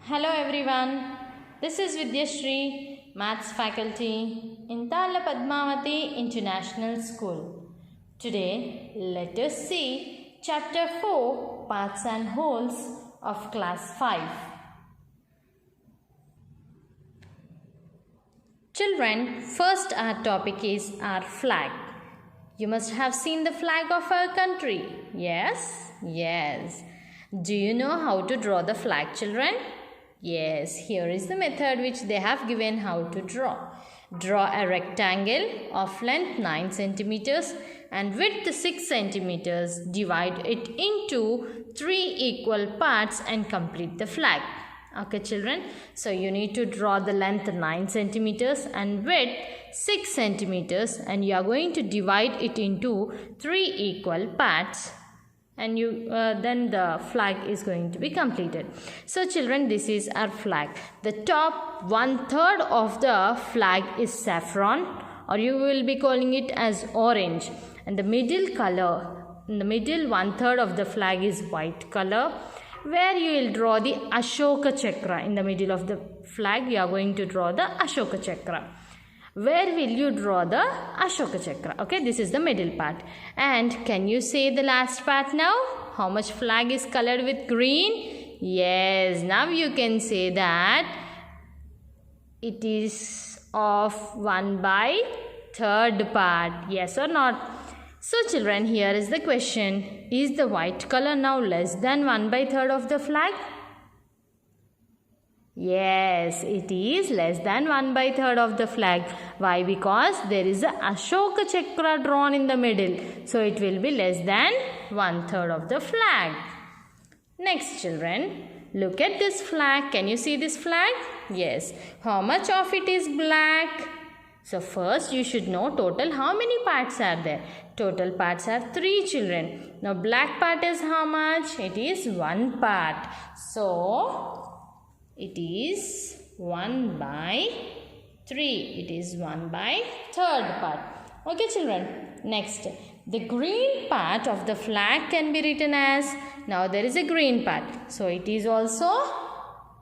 Hello everyone, this is Vidyashree, Maths faculty in Tala Padmavati International School. Today, let us see Chapter 4, Parts and Wholes of Class 5. Children, first our topic is our flag. You must have seen the flag of our country. Yes? Yes. Do you know how to draw the flag, children? Yes, here is the method which they have given how to draw. Draw a rectangle of length 9 centimeters and width 6 centimeters. Divide it into 3 equal parts and complete the flag. Okay, children. So, you need to draw the length 9 centimeters and width 6 centimeters and you are going to divide it into 3 equal parts. And then the flag is going to be completed. So children, this is our flag. The top 1/3 of the flag is saffron, or you will be calling it as orange, and the middle color, in the middle 1/3 of the flag is white color, where you will draw the Ashoka Chakra. In the middle of the flag you are going to draw the Ashoka Chakra. Where will you draw the Ashoka Chakra? Okay, this is the middle part. And can you say the last part now? How much flag is colored with green? Yes, now you can say that it is of 1/3 part. Yes or not? So children, here is the question. Is the white color now less than 1/3 of the flag? Yes, it is less than 1/3 of the flag. Why? Because there is a Ashoka Chakra drawn in the middle. So it will be less than 1/3 of the flag. Next children, look at this flag. Can you see this flag? Yes. How much of it is black? So first you should know total how many parts are there. Total parts are 3 children. Now black part is how much? It is 1 part. So it is 1/3. It is 1/3 part. Okay children. Next, the green part of the flag can be written as, now there is a green part. So it is also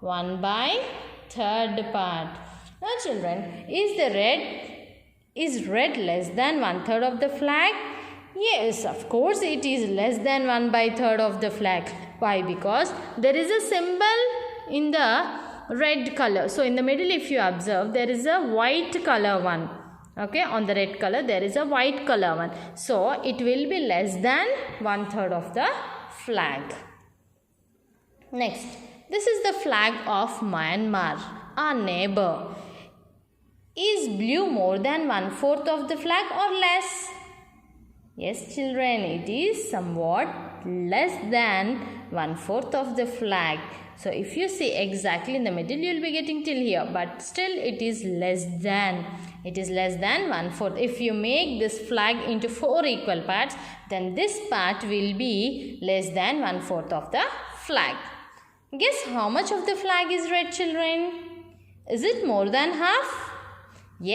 1/3 part. Now children, is red less than 1/3 of the flag? Yes, of course it is less than 1/3 of the flag. Why? Because there is a symbol in the red color. So in the middle, if you observe, there is a white color one. Okay, on the red color there is a white color one. So it will be less than 1/3 of the flag. Next, this is the flag of Myanmar, our neighbor. Is blue more than 1/4 of the flag or less? Yes children, it is somewhat less than 1/4 of the flag. So if you see exactly in the middle, you will be getting till here, but still it is less than 1/4. If you make this flag into 4 equal parts, then this part will be less than 1/4 of the flag. Guess how much of the flag is red, children? Is it more than half?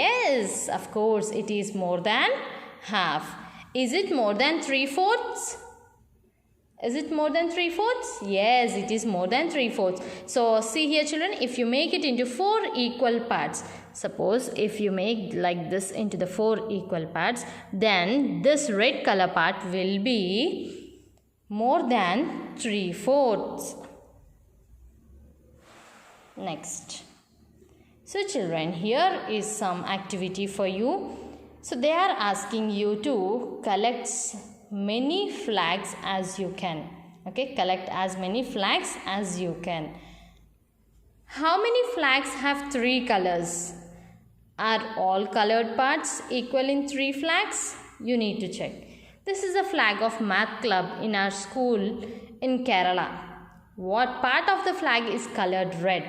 Yes, of course it is more than half. Is it more than 3/4? Is it more than 3/4? Yes, it is more than 3/4. So see here children, if you make it into 4 equal parts, suppose if you make like this into the 4 equal parts, then this red color part will be more than 3/4. Next. So children, here is some activity for you. So they are asking you to collect many flags as you can. Okay, collect as many flags as you can. How many flags have 3 colors? Are all colored parts equal in 3 flags? You need to check. This is a flag of math club in our school in Kerala. What part of the flag is colored red?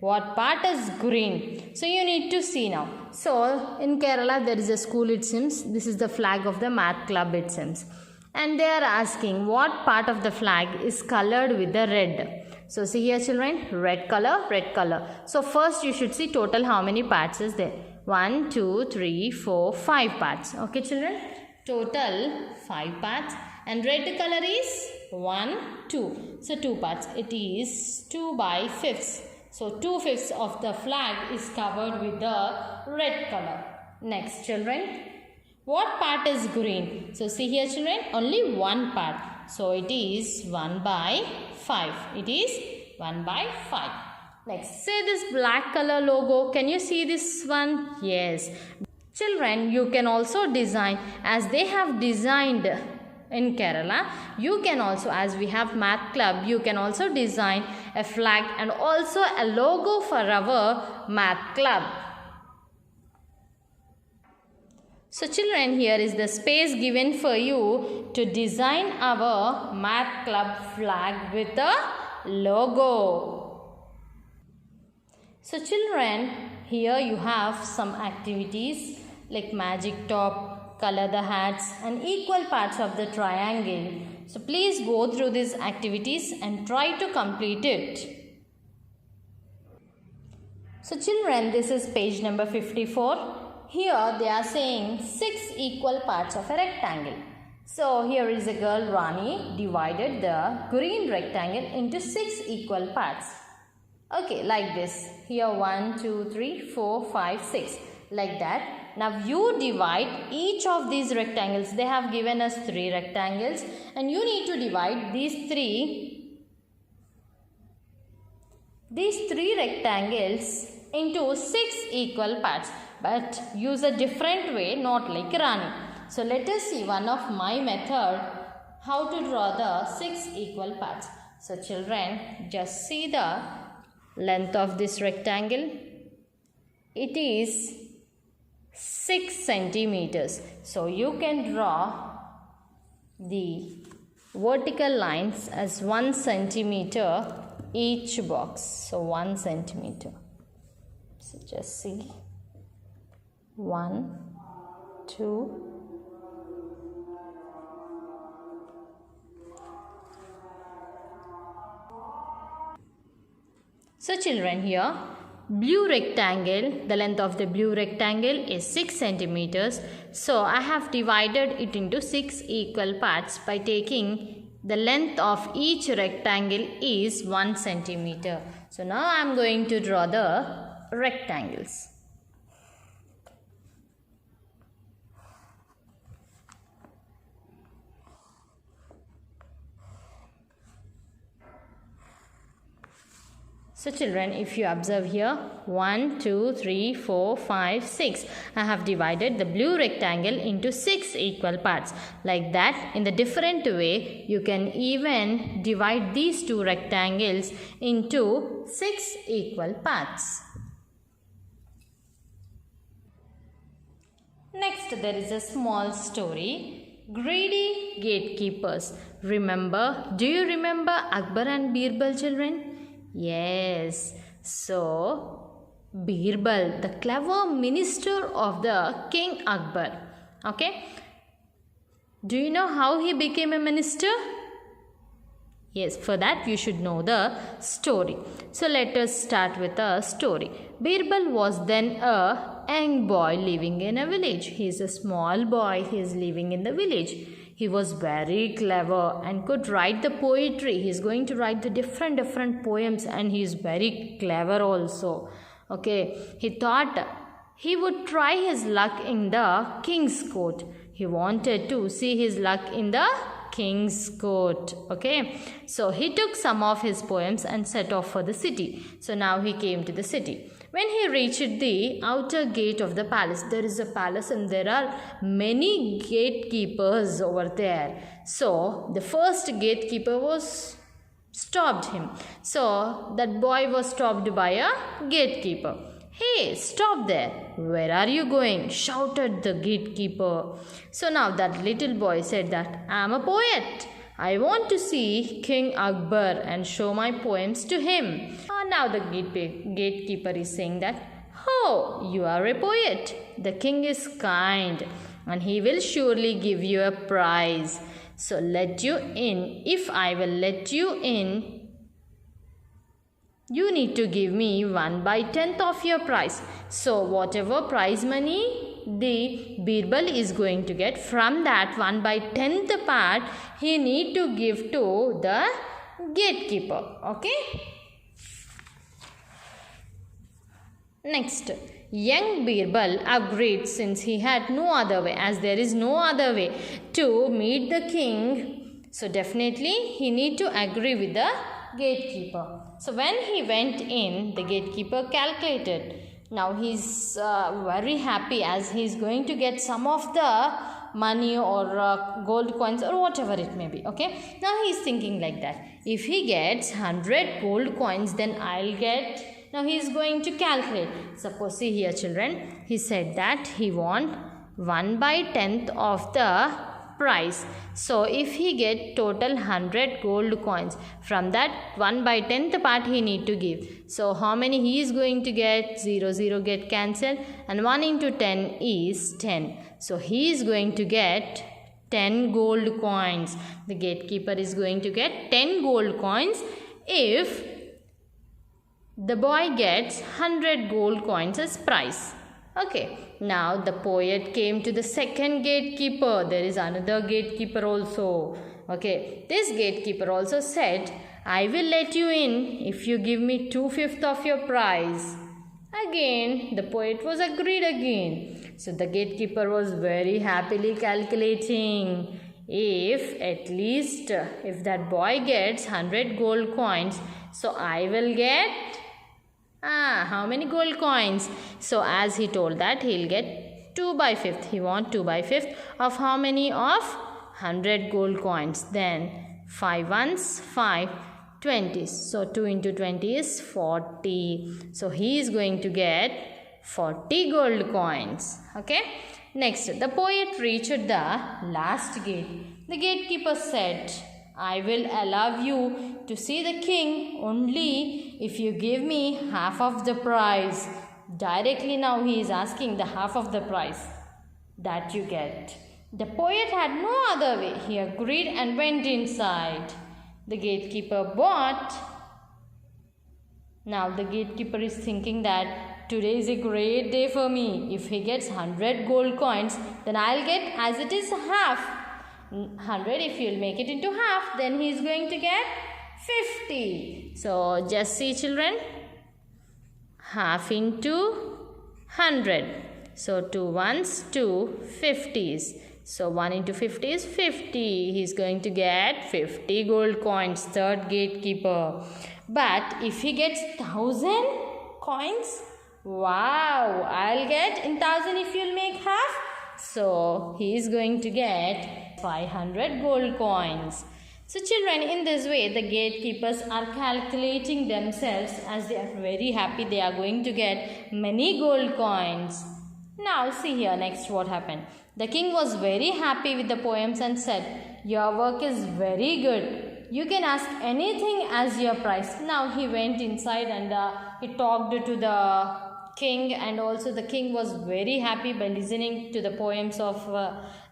What part is green? So you need to see now. So in Kerala there is a school, it seems. This is the flag of the math club, it seems. And they are asking what part of the flag is colored with the red. So see here children, red color, red color. So first you should see total how many parts is there. 1, 2, 3, 4, 5 parts. Okay children, total 5 parts. And red color is 1, 2. So 2 parts. It is 2/5. So 2/5 of the flag is covered with the red color. Next children, what part is green? So see here children, only one part. So it is 1/5. It is 1/5. Next, say this black color logo. Can you see this one? Yes. Children, you can also design as they have designed in Kerala. You can also, as we have math club, you can also design a flag and also a logo for our math club. So children, here is the space given for you to design our math club flag with a logo. So children, here you have some activities like magic top, color the hats and equal parts of the triangle. So please go through these activities and try to complete it. So children, this is page number 54. Here they are saying 6 equal parts of a rectangle. So here is a girl Rani divided the green rectangle into 6 equal parts. Okay, like this. Here 1, 2, 3, 4, 5, 6. Like that. Now you divide each of these rectangles. They have given us 3 rectangles and you need to divide these three rectangles into 6 equal parts. But use a different way, not like Rani. So let us see one of my method how to draw the 6 equal parts. So children, just see the length of this rectangle. It is 6 centimeters. So you can draw the vertical lines as 1 centimeter each box. So 1 centimeter. So just see. 1, 2, so children, here blue rectangle, the length of the blue rectangle is 6 centimeters. So I have divided it into 6 equal parts by taking the length of each rectangle is 1 centimeter. So now I am going to draw the rectangles. So children, if you observe here, 1, 2, 3, 4, 5, 6. I have divided the blue rectangle into 6 equal parts. Like that, in the different way, you can even divide these 2 rectangles into 6 equal parts. Next, there is a small story. Greedy gatekeepers. Do you remember Akbar and Birbal, children? Yes, so Birbal, the clever minister of the King Akbar. Okay, do you know how he became a minister? Yes, for that you should know the story. So let us start with a story. Birbal was then a young boy living in a village. He is a small boy. He is living in the village. He was very clever and could write the poetry. He is going to write the different poems and he is very clever also. Okay, he thought he would try his luck in the king's court. He wanted to see his luck in the king's court. Okay, so he took some of his poems and set off for the city. So now he came to the city. When he reached the outer gate of the palace, there is a palace and there are many gatekeepers over there. So the first gatekeeper stopped him. So that boy was stopped by a gatekeeper. "Hey, stop there. Where are you going?" shouted the gatekeeper. So now that little boy said that, "I am a poet. I want to see King Akbar and show my poems to him." Now the gatekeeper is saying that, "Oh, you are a poet. The king is kind and he will surely give you a prize. So let you in. If I will let you in, you need to give me 1/10 of your prize." So whatever prize money the Birbal is going to get, from that 1/10 part he need to give to the gatekeeper. Okay. Next, young Birbal agreed since he had no other way, as there is no other way to meet the king. So definitely he need to agree with the gatekeeper. So when he went in, the gatekeeper calculated. Now he's very happy as he's going to get some of the money or gold coins or whatever it may be. Okay, now he's thinking like that. If he gets 100 gold coins, then I'll get. Now he is going to calculate. Suppose, see here children, he said that he want 1/10 of the price. So if he get total 100 gold coins, from that 1/10th part he need to give. So how many he is going to get? 0, 0 get cancelled, and 1 into 10 is 10. So he is going to get 10 gold coins. The gatekeeper is going to get 10 gold coins if the boy gets 100 gold coins as prize. Okay, now the poet came to the second gatekeeper. There is another gatekeeper also. Okay, this gatekeeper also said, I will let you in if you give me 2/5 of your prize. Again, the poet was agreed again. So the gatekeeper was very happily calculating. If that boy gets 100 gold coins, so I will get how many gold coins? So as he told that he'll get 2/5. He want 2/5 of how many? Of 100 gold coins. Then 5 ones, 5, 20. So 2 into 20 is 40. So he is going to get 40 gold coins. Okay. Next, the poet reached the last gate. The gatekeeper said, I will allow you to see the king only if you give me half of the price. Directly now he is asking the half of the price that you get. The poet had no other way. He agreed and went inside. The gatekeeper bought. Now the gatekeeper is thinking that today is a great day for me. If he gets 100 gold coins, then I'll get as it is half. 100, if you'll make it into half, then he is going to get 50. So just see children, half into 100. So 2 ones, 2 50s. So 1 into 50 is 50. He is going to get 50 gold coins, third gatekeeper. But if he gets 1000 coins, wow, I'll get in 1000 if you'll make half. So he is going to get 500 gold coins. So children, in this way the gatekeepers are calculating themselves as they are very happy they are going to get many gold coins. Now see here next what happened. The king was very happy with the poems and said, your work is very good. You can ask anything as your prize. Now he went inside and he talked to the king, and also the king was very happy by listening to the poems of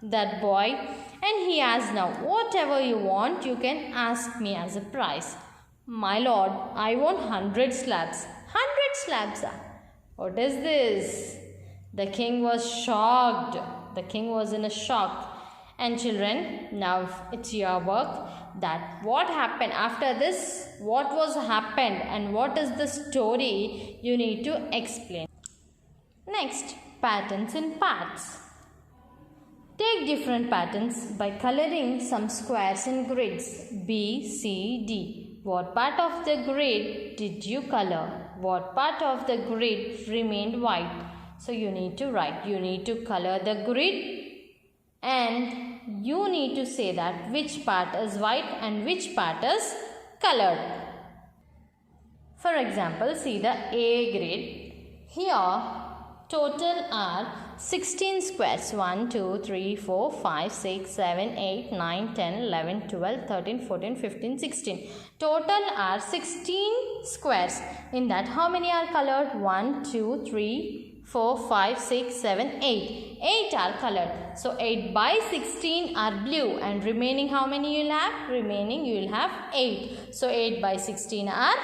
that boy, and he asked, now whatever you want you can ask me as a prize. My lord, I want 100 slabs. 100 slabs? What is this? The king was shocked. The king was in a shock. And children, now it's your work that what happened after this, what was happened and what is the story you need to explain. Next, patterns in parts. Take different patterns by coloring some squares in grids B, C, D. What part of the grid did you color? What part of the grid remained white? So you need to write. You need to color the grid and you need to say that which part is white and which part is colored. For example, see the A grid. Here total are 16 squares. 1, 2, 3, 4, 5, 6, 7, 8, 9, 10, 11, 12, 13, 14, 15, 16. Total are 16 squares. In that how many are colored? 1, 2, 3, 4, 5, 6, 7, 8. 8 are colored. So 8 by 16 are blue, and remaining how many you will have? Remaining you will have 8. So 8 by 16 are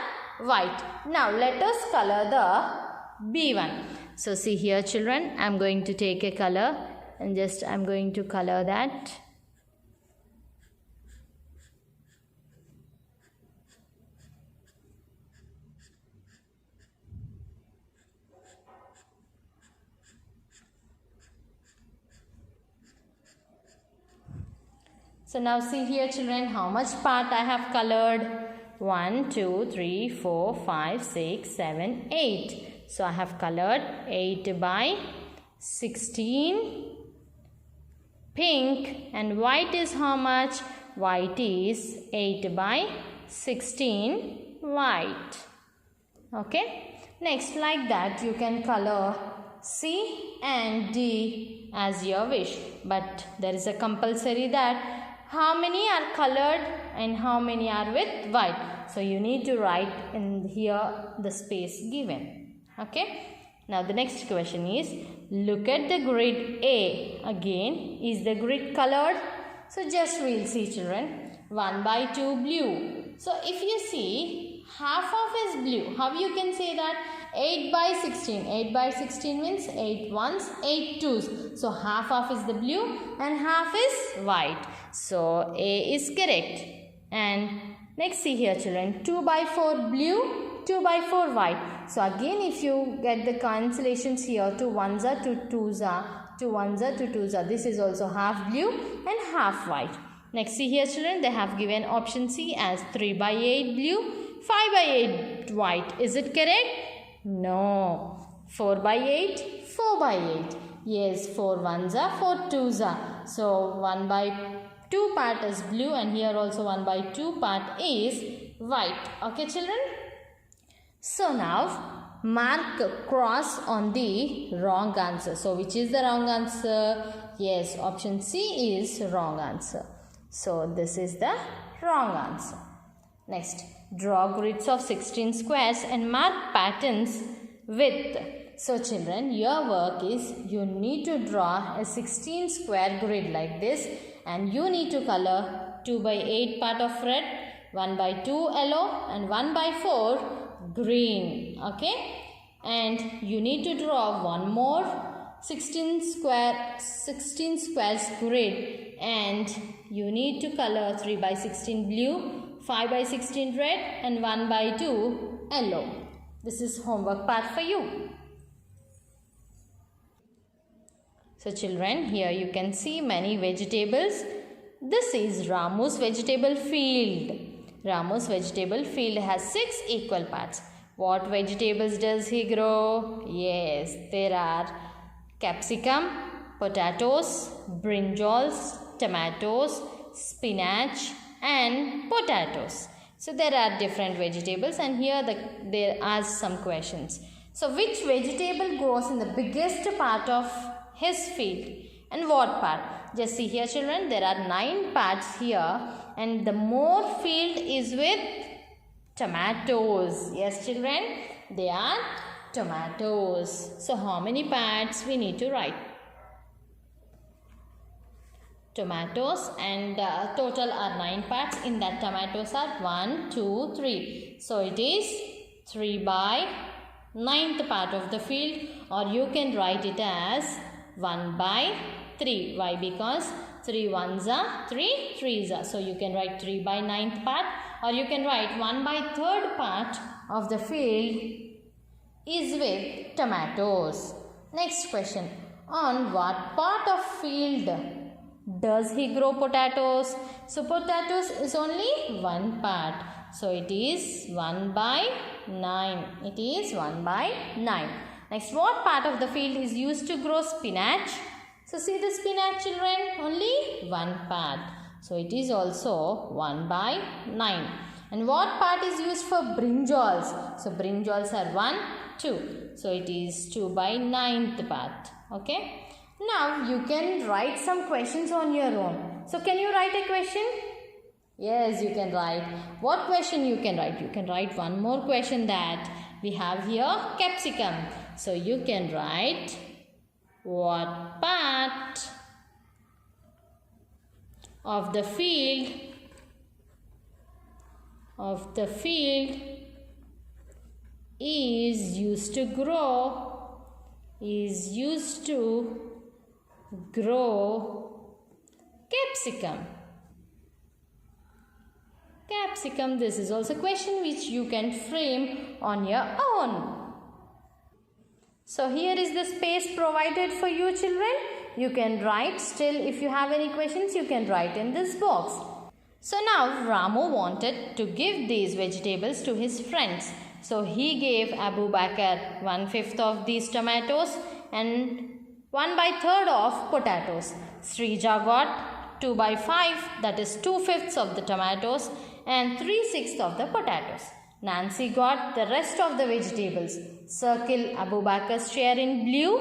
white. Now let us color the B one. So see here children, I am going to take a color and just I am going to color that. So now see here children, how much part I have colored. 1, 2, 3, 4, 5, 6, 7, 8. So I have colored 8 by 16 pink, and white is how much? White is 8 by 16 white. Okay. Next, like that you can color C and D as your wish. But there is a compulsory that how many are colored and how many are with white. So you need to write in here the space given. Okay. Now the next question is, look at the grid A. Again, is the grid colored? So just we'll see children. 1 by 2 blue. So if you see, half of is blue. How you can say that? 8 by 16. 8 by 16 means 8 ones, 8 twos. So half of is the blue and half is white. So A is correct. And next see here children. 2 by 4 blue, 2 by 4 white. So again if you get the cancellations here, 2 ones are, 2 twos are, 2 ones are, 2 twos are. This is also half blue and half white. Next see here children, they have given option C as 3 by 8 blue, 5 by 8 white. Is it correct? No. 4 by 8, 4 by 8. Yes, 4 ones are, 4 twos are. So 1 by 2 part is blue and here also 1 by 2 part is white. Okay children? So now mark cross on the wrong answer. So which is the wrong answer? Yes, option C is wrong answer. So this is the wrong answer. Next, draw grids of 16 squares and mark patterns with. So children, your work is you need to draw a 16 square grid like this, and you need to color 2 by 8 part of red, 1 by 2 yellow and 1 by 4 green. Okay, and you need to draw one more 16 squares grid, and you need to color 3 by 16 blue, 5 by 16 red and 1 by 2 yellow. This is homework part for you. So children, here you can see many vegetables. This is Ramu's vegetable field. Ramu's vegetable field has 6 equal parts. What vegetables does he grow? Yes, there are capsicum, potatoes, brinjals, tomatoes, spinach and potatoes. So there are different vegetables, and here there are some questions. So which vegetable grows in the biggest part of his field and what part? Just see here children, there are 9 parts here and the more field is with tomatoes. Yes children, they are tomatoes. So how many parts we need to write? Tomatoes, and total are 9 parts. In that tomatoes are 1, 2, 3. So it is 3 by 9th part of the field, or you can write it as 1 by 3. Why? Because 3 ones are, 3 threes are. So you can write 3 by 9th part, or you can write 1 by 3rd part of the field is with tomatoes. Next question. On what part of field does he grow potatoes? So potatoes is only 1 part. So it is 1 by 9. It is 1 by 9. Next, what part of the field is used to grow spinach? So see the spinach children, only 1 part. So it is also 1 by 9. And what part is used for brinjals? So brinjals are 1, 2. So it is 2 by 9th part. Okay. Now you can write some questions on your own. So can you write a question? Yes, you can write. What question you can write? You can write one more question that we have here, capsicum. So you can write what part of the field is used to grow capsicum. Capsicum, this is also a question which you can frame on your own. So here is the space provided for you children. you can write. Still, if you have any questions, you can write in this box. So now Ramu wanted to give these vegetables to his friends. So he gave Abu Bakr 1/5 of these tomatoes and 1/3 of potatoes. Srija got 2/5, that is 2/5 of the tomatoes and 3/6 of the potatoes. Nancy got the rest of the vegetables. Circle Abu Bakr's share in blue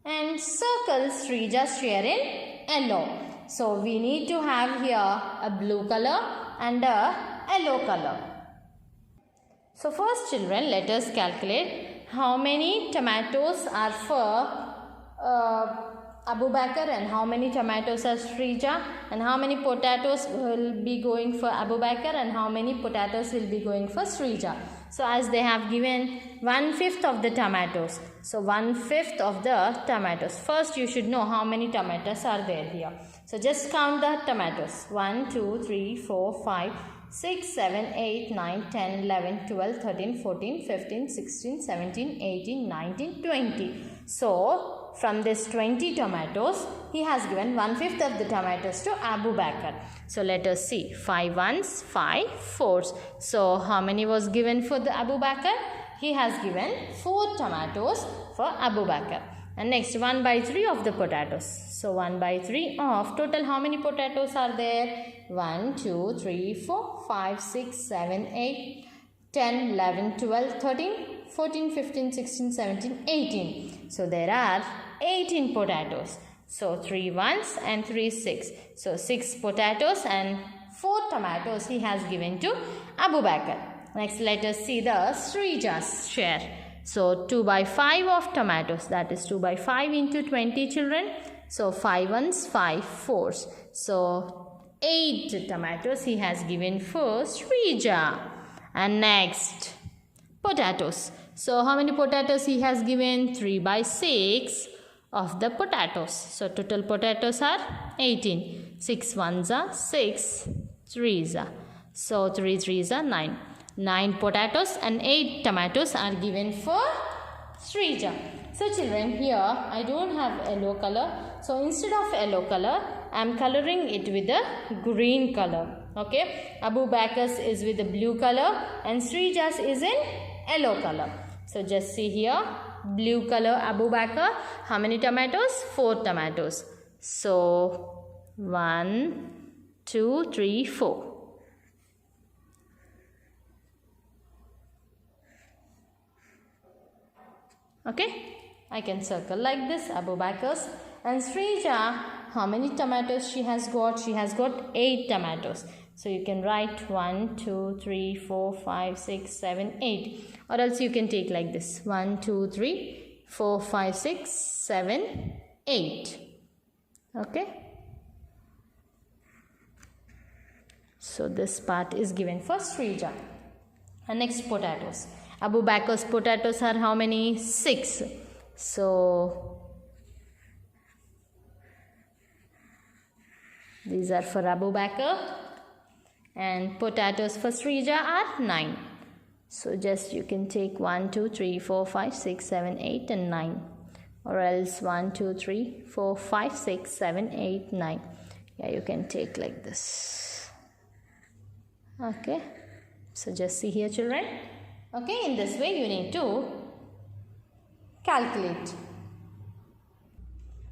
and circle Srija's share in yellow. So we need to have here a blue color and a yellow color. So first children, let us calculate how many tomatoes are for Abu Bakr and how many tomatoes are Srija, and how many potatoes will be going for Abu Bakr and how many potatoes will be going for Srija. So as they have given 1/5 of the tomatoes. So 1/5 of the tomatoes. First you should know how many tomatoes are there here. So just count the tomatoes. 1, 2, 3, 4, 5, 6, 7, 8, 9, 10, 11, 12, 13, 14, 15, 16, 17, 18, 19, 20. So from this 20 tomatoes, he has given 1/5 of the tomatoes to Abu Bakr. So let us see. 5 ones, 5 fours. So how many was given for the Abu Bakr? He has given 4 tomatoes for Abu Bakr. And next 1/3 of the potatoes. So 1/3 of total how many potatoes are there? 1, 2, 3, 4, 5, 6, 7, 8, 10, 11, 12, 13, 14, 15, 16, 17, 18. So there are 18 potatoes. So 3 ones and 3 6. So 6 potatoes and 4 tomatoes he has given to Abu Bakr. Next let us see the Srija's share. So 2/5 of tomatoes, that is 2/5 into 20 children. So 5 ones, 5 fours. So 8 tomatoes he has given for Srija. And next potatoes. So how many potatoes he has given? 3/6 of the potatoes. So total potatoes are 18. 6 ones are 6 threes are. So 3 threes are 9. 9 potatoes and 8 tomatoes are given for Srija. So children, here I don't have yellow color. So instead of yellow color, I am coloring it with the green color. Okay. Abu Bakr's is with the blue color and Srija's is in yellow color. So just see here, blue color Abu Bakr. How many tomatoes? 4 tomatoes. So 1, 2, 3, 4. Okay, I can circle like this Abu Bakr's. And Srija, how many tomatoes she has got? She has got 8 tomatoes. So you can write 1, 2, 3, 4, 5, 6, 7, 8. Or else you can take like this. 1, 2, 3, 4, 5, 6, 7, 8. Okay. So this part is given for Srija. And next potatoes. Abu Bakr's potatoes are how many? 6. So these are for Abu Bakr. And potatoes for Srija are 9. So just you can take 1, 2, 3, 4, 5, 6, 7, 8 and 9. Or else 1, 2, 3, 4, 5, 6, 7, 8, 9. Yeah, you can take like this. Okay. So just see here children. Okay, in this way you need to calculate.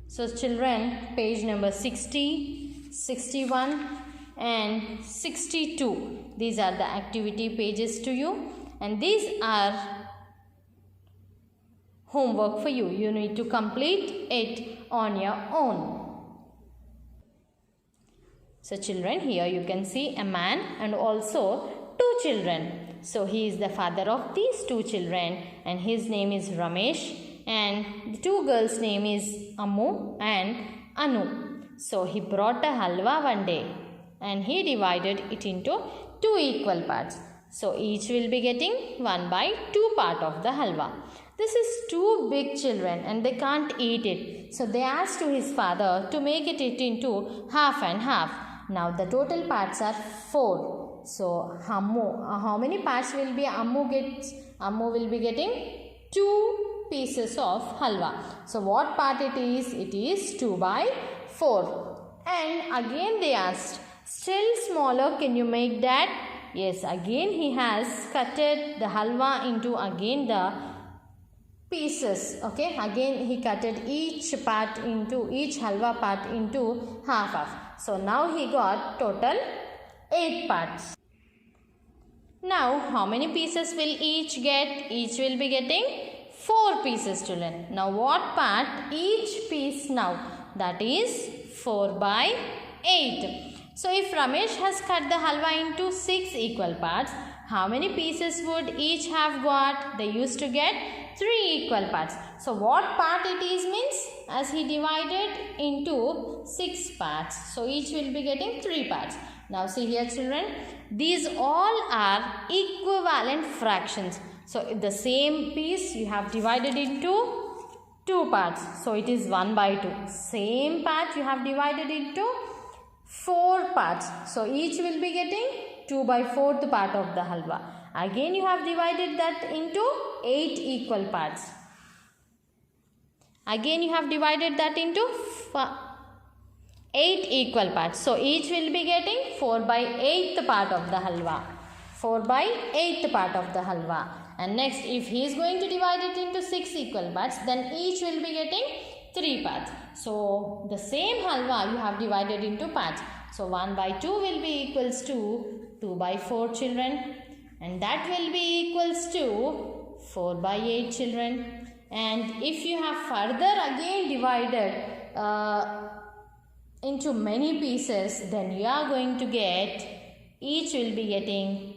So children, page number 60, 61 and 62. These are the activity pages to you and these are homework for you. You need to complete it on your own. So children, here you can see a man and also 2 children. So he is the father of these 2 children and his name is Ramesh and the 2 girls' name is Ammu and Anu. So he brought a halwa one day and he divided it into 2 equal parts. So each will be getting 1/2 part of the halwa. This is 2 big children and they can't eat it. So they asked to his father to make it into half and half. Now the total parts are 4. So Ammu, how many parts will be Ammu gets? Ammu will be getting 2 pieces of halwa. So what part it is? It is 2 by 4. And again they asked, still smaller, can you make that? Yes, again he has cutted the halwa into again the pieces. Okay, again he cutted each halwa part into half. So now he got total 8 parts. Now how many pieces will each get? Each will be getting 4 pieces, children. Now what part each piece now? That is 4 by 8. So if Ramesh has cut the halwa into 6 equal parts, how many pieces would each have got? They used to get 3 equal parts. So what part it is means, as he divided into 6 parts. So each will be getting 3 parts. Now see here, children, these all are equivalent fractions. So the same piece you have divided into 2 parts. So it is 1 by 2. Same part you have divided into 4 parts. So each will be getting 2 by 4th part of the halwa. Again you have divided that into 8 equal parts. Again you have divided that into 8 equal parts. So each will be getting 4 by 8th part of the halwa. 4 by 8th part of the halwa. And next, if he is going to divide it into 6 equal parts, then each will be getting 3 parts. So the same halwa you have divided into parts. So 1 by 2 will be equals to 2 by 4, children. And that will be equals to 4 by 8, children. And if you have further again divided into many pieces, then you are going to get, each will be getting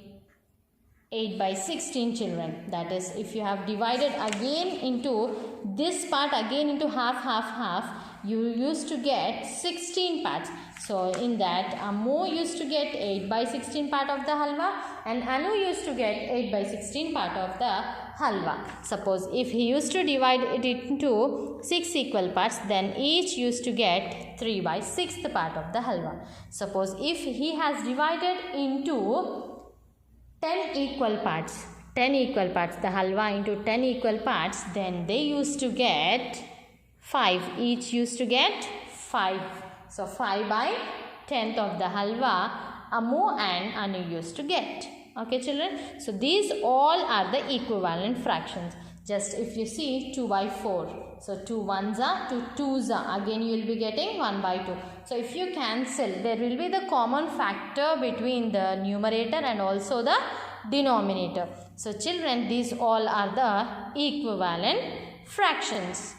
8 by 16, children. That is, if you have divided again into this part again into half, you used to get 16 parts. So in that, Ammu used to get 8 by 16 part of the halwa and Anu used to get 8 by 16 part of the halwa. Suppose if he used to divide it into 6 equal parts, then each used to get 3 by 6th part of the halwa. Suppose if he has divided into 10 equal parts, the halwa into 10 equal parts, then they used to get 5. Each used to get 5. So 5 by 10th of the halwa Ammu and Anu used to get. Okay, children. So these all are the equivalent fractions. Just if you see 2 by 4. So 2 ones are, 2 twos are. Again you will be getting 1 by 2. So if you cancel, there will be the common factor between the numerator and also the denominator. So children, these all are the equivalent fractions.